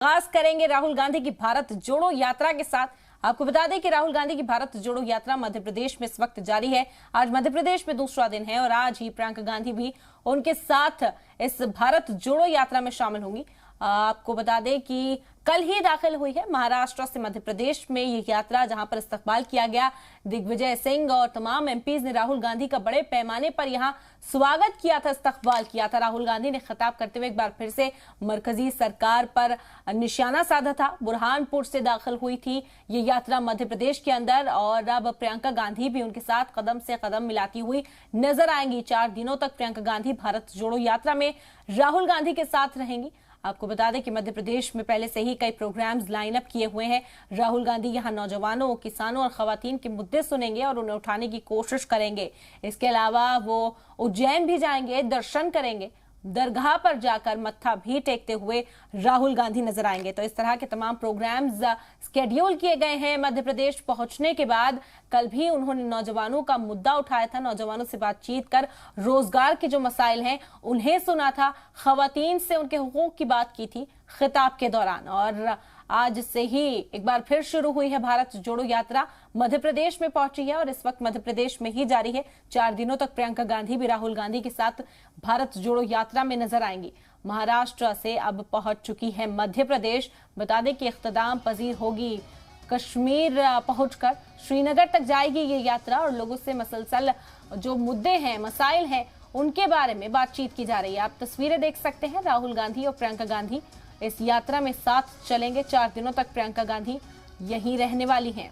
आगाज करेंगे राहुल गांधी की भारत जोड़ो यात्रा के साथ। आपको बता दें कि राहुल गांधी की भारत जोड़ो यात्रा मध्य प्रदेश में इस वक्त जारी है। आज मध्य प्रदेश में दूसरा दिन है और आज ही प्रियंका गांधी भी उनके साथ इस भारत जोड़ो यात्रा में शामिल होंगी। आपको बता दें कि कल ही दाखिल हुई है महाराष्ट्र से मध्य प्रदेश में ये यात्रा, जहां पर इस्तकबाल किया गया। दिग्विजय सिंह और तमाम एमपीज ने राहुल गांधी का बड़े पैमाने पर यहां स्वागत किया था, इस्तकबाल किया था। राहुल गांधी ने खिताब करते हुए एक बार फिर से मरकजी सरकार पर निशाना साधा था। बुरहानपुर से दाखिल हुई थी ये यात्रा मध्य प्रदेश के अंदर और अब प्रियंका गांधी भी उनके साथ कदम से कदम मिलाती हुई नजर आएंगी। 4 दिनों तक प्रियंका गांधी भारत जोड़ो यात्रा में राहुल गांधी के साथ रहेंगी। आपको बता दें कि मध्य प्रदेश में पहले से ही कई प्रोग्राम्स लाइन अप किए हुए हैं। राहुल गांधी यहां नौजवानों, किसानों और खवातीन के मुद्दे सुनेंगे और उन्हें उठाने की कोशिश करेंगे। इसके अलावा वो उज्जैन भी जाएंगे, दर्शन करेंगे, दरगाह पर जाकर मत्था भी टेकते हुए राहुल गांधी नजर आएंगे। तो इस तरह के तमाम प्रोग्राम्स स्केड्यूल किए गए हैं। मध्य प्रदेश पहुंचने के बाद कल भी उन्होंने नौजवानों का मुद्दा उठाया था, नौजवानों से बातचीत कर रोजगार के जो मसाइल हैं उन्हें सुना था, खवातीन से उनके हुकूक की बात की थी खिताब के दौरान। और आज से ही एक बार फिर शुरू हुई है भारत जोड़ो यात्रा, मध्य प्रदेश में पहुंची है और इस वक्त मध्य प्रदेश में ही जारी है। 4 दिनों तक प्रियंका गांधी भी राहुल गांधी के साथ भारत जोड़ो यात्रा में नजर आएंगी। महाराष्ट्र से अब पहुंच चुकी है मध्य प्रदेश। बता दें कि इख्तिताम पजीर होगी कश्मीर पहुंचकर श्रीनगर तक जाएगी ये यात्रा और लोगों से मसलसल जो मुद्दे हैं, मसाइल हैं, उनके बारे में बातचीत की जा रही है। आप तस्वीरें देख सकते हैं, राहुल गांधी और प्रियंका गांधी इस यात्रा में साथ चलेंगे। 4 दिनों तक प्रियंका गांधी यहीं रहने वाली हैं।